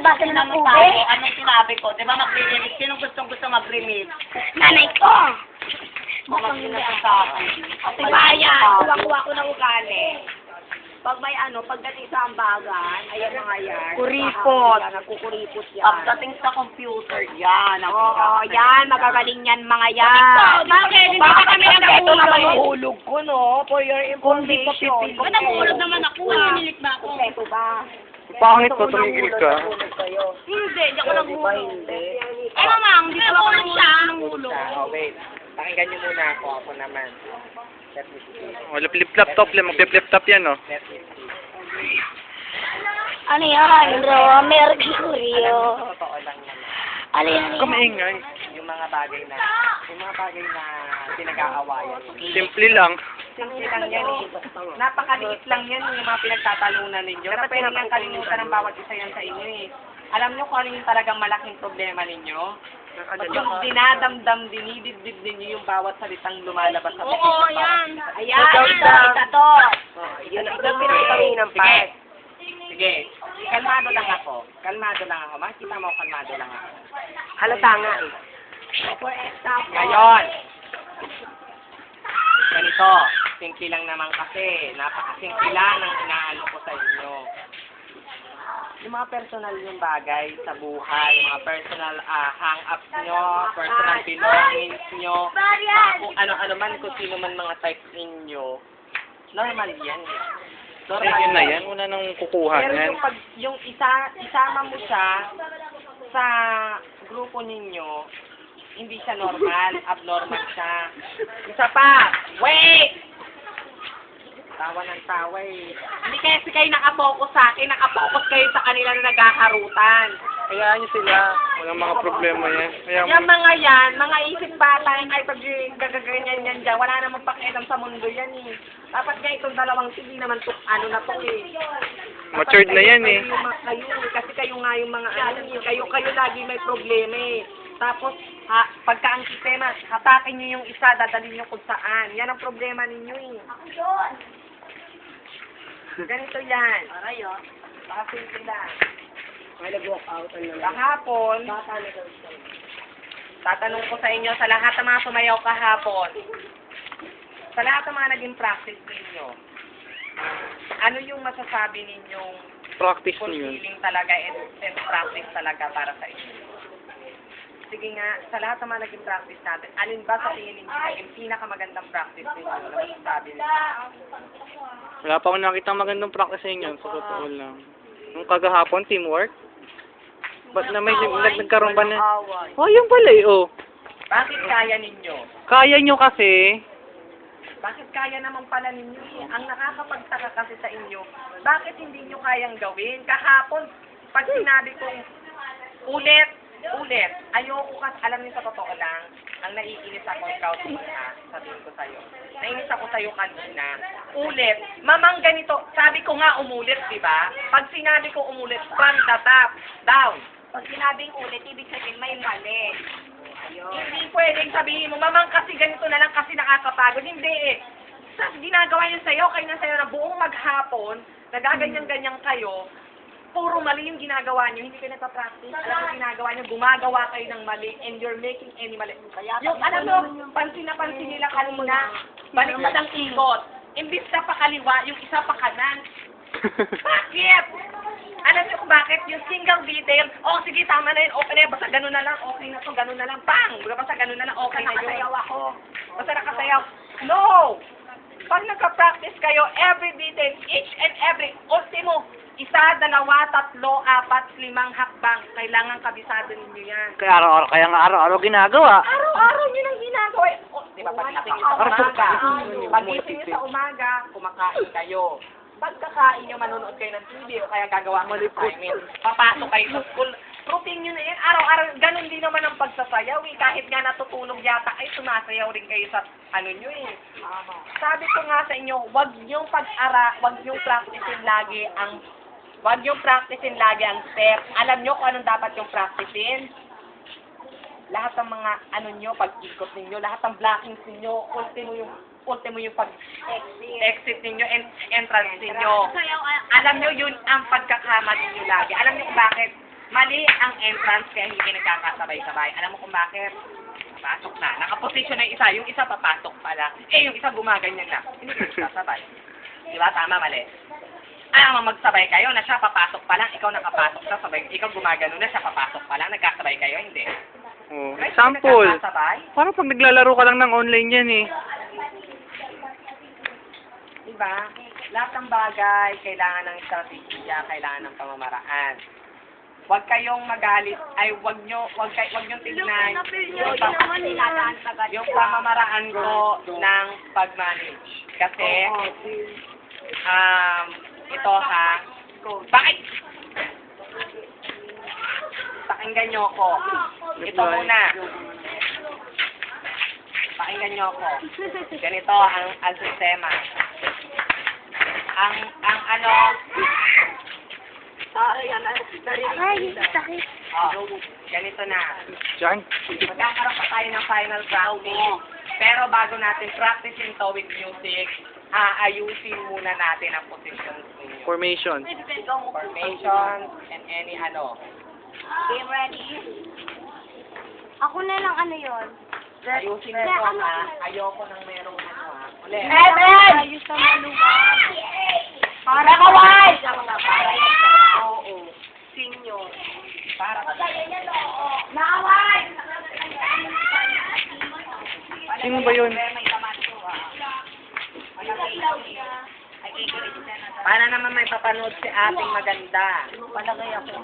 nabasa na ng ube. Anong sinabi ko? Di ba mag-remix? Sinong gusto mag-remix? Nanay ko. Mukhang hindi sa akin. Ate Bayan, kuha ko ng ugali. Pag may pagdating sa ambagan, ayan mga yan. Kuripot. Yan, nagkukuripot yan. Pagdating sa computer, yan. Oo, yan, magagaling yan mga yan. Bakit? Hindi Baka ba kami ito naman nagahulog? hulog ko, no? For your information. Ba't naghuhulog naman ako? Nanilit ba ako? Ito ba? Pangit to, tumigil ka. Hindi, hindi ako naghulog. Hindi. Eh, mamang, hindi ako nanghulog. Oh, wait. Pakinggan niyo muna ako. Ako naman. Let me see. Wala flip-flop top lang. Mag-flip top yan, no? Let me see. Ano yan, bro? Mercurio. Totoo lang naman. Ano yan? Huwag ka maingay. Yung mga bagay na pinag-aawayan. Simple lang. Simple lang yan eh. Napakaliit lang yan yung mga pinagtatalunan ninyo. Na pwede nang kalimutan ng bawat isa yan sa inyo eh. Alam niyo kung ano yung talagang malaking problema ninyo? Yung dinadamdam, dinidibdib ninyo yung bawat salitang lumalabas sa Oo, yan. Ayan, isa to. Yun ang pinagpapangin ng part. Sige. Kalmado lang ako. Kalmado lang ako. Makikita mo, kalmado lang ako. Halata nga eh. For example. Ngayon, ganito, simple lang naman kasi, napakasimple lang ang inaano ko sa inyo. Yung mga personal yung bagay sa buhay, mga personal hang-ups nyo, personal belongings nyo, kung ano-ano man, kung sino man mga types ninyo, normal yan. Normal Ayun na yan. Una nang kukuha Pero yan. yung isama mo siya sa grupo ninyo, hindi siya normal, abnormal siya. Isa pa, wait! Tawa ng tawa eh. Hindi kasi kayo nakapokus sa akin, nakapokus kayo sa kanila na naghaharutan. Hayaan niyo sila. Walang mga problema yan. Hayaan Yung mo. mga yan, mga isip bata yung kahit pag gagaganyan yan dyan, wala namang pakialam sa mundo yan eh. Dapat nga itong dalawang hindi naman to, na to eh. Matured na yan eh. Kayo, kasi kayo nga yung mga kayo lagi may problema eh. Tapos, pagka ang sistema, hatakin nyo yung isa, dadalhin nyo kung saan. Yan ang problema ninyo eh. Ganito yan. Baka simple lang. Kahapon, tatanong ko sa inyo, sa lahat ng mga sumayaw kahapon, sa lahat ng mga naging practice ninyo, ano yung masasabi ninyong Practice niyo yun. fulfilling talaga and practice talaga para sa inyo? Sige nga, sa lahat ng mga naging practice natin, alin ba sa tingin ninyo naging pinakamagandang practice ninyo na masasabi ninyo? Wala pa akong nakita magandang practice sa inyo. Sa totoo lang. Nung kagahapon, teamwork. Ba't na may nagkaroon ba na? Oh, yun pala eh, oh. Bakit kaya ninyo? Kaya nyo kasi. Bakit kaya naman pala ninyo eh? Ang nakakapagtaka kasi sa inyo, bakit hindi nyo kayang gawin? Kahapon, pag sinabi kong ulit, ayoko kasi, alam niyo sa totoo lang, ang naiinis ako, ikaw kanina, sabihin ko sa'yo. Nainis ako sa'yo kanina. Ulit, mamang ganito, sabi ko nga umulit, di ba? Pag sinabi ko umulit, from the top, down. Pag sinabing ulit, ibig sabihin may mali. Hindi pwedeng sabihin mo, mamang kasi ganito na lang kasi nakakapagod. Hindi eh. Sa ginagawa niyo sa'yo, kayo na sa'yo na buong maghapon, nagaganyan-ganyan kayo, puro mali yung ginagawa niyo, hindi kayo nagpa-practice. Alam mo ginagawa niyo, gumagawa kayo ng mali and you're making any mali. Yung alam mo, pansin na pansin nila kanina, baliktad ang ikot. Imbis na pakaliwa, yung isa pa kanan. Bakit? Alam niyo kung bakit? Yung single detail, sige, tama na yun, okay na yun, basta ganun na lang, okay na to, ganun na lang, bang! Basta ganun na lang, okay na yun. Nakasayaw ako. Basta nakasayaw. No! Pag nagka-practice kayo, every detail, each and every, ultimo, 1, 2, 3, 4, 5 hakbang, kailangan kabisado ninyo yan. Kaya nga araw-araw ginagawa. Araw-araw nyo nang ginagawa. Di ba, pagdating nyo sa umaga, pagising nyo sa umaga, kumakain kayo. Pagkakain nyo, manonood kayo ng TV, o kaya gagawa kayo ng assignment. Papasok kayo sa school. Routine nyo na yan. Araw-araw, ganun din naman ang pagsasayaw. Kahit nga natutulog yata kayo, sumasayaw rin kayo sa ano nyo eh. Sabi ko nga sa inyo, wag nyong practicein lagi ang step. Alam nyo kung anong dapat yung practicein? Lahat ng mga ano nyo, pag-ikot ninyo, lahat ng blockings ninyo, ultimo yung pag-exit ninyo and entrance ninyo. Alam nyo, yun ang pagkakamali ninyo lagi. Alam nyo kung bakit? Mali ang entrance kaya hindi kayo nagkakasabay-sabay. Alam mo kung bakit? Papasok na. Nakaposisyon na yung isa papasok pala. Yung isa gumaganyan na. Hindi kayo sasabay. Di ba? Tama, mali. Magsabay kayo na siya papasok pa lang, ikaw nakapasok na sabay, ikaw gumagano na siya papasok pa lang, nagkasabay kayo, hindi. Oh, Right? example. Nagkakasabay? Parang pag naglalaro ka lang ng online yan eh. Diba? Lahat ng bagay, kailangan ng estrategiya, kailangan ng pamamaraan. Huwag kayong magalit, wag nyo tignan yung pamamaraan ko ng pag-manage. Kasi, ito ha, bakit? Pakinggan nyo ako. Ito muna. Pakinggan nyo ako. Ganito ang sistema. Ang ano, ganito na. Diyan. Magkakaroon pa tayo ng final practice. Pero bago natin practicein to with music, ayusin muna natin ang positions ninyo. Formation. Formation and any ano. Game ready? Ako na lang ano yun. Ayusin nyo to ha. Ayoko nang merong ano ha. Ulit. Ayos na maluwag. Para kaway! Oo. Senior. Para Naway! Sino ba yun? Para naman may papanood si ating maganda. Palagay ako.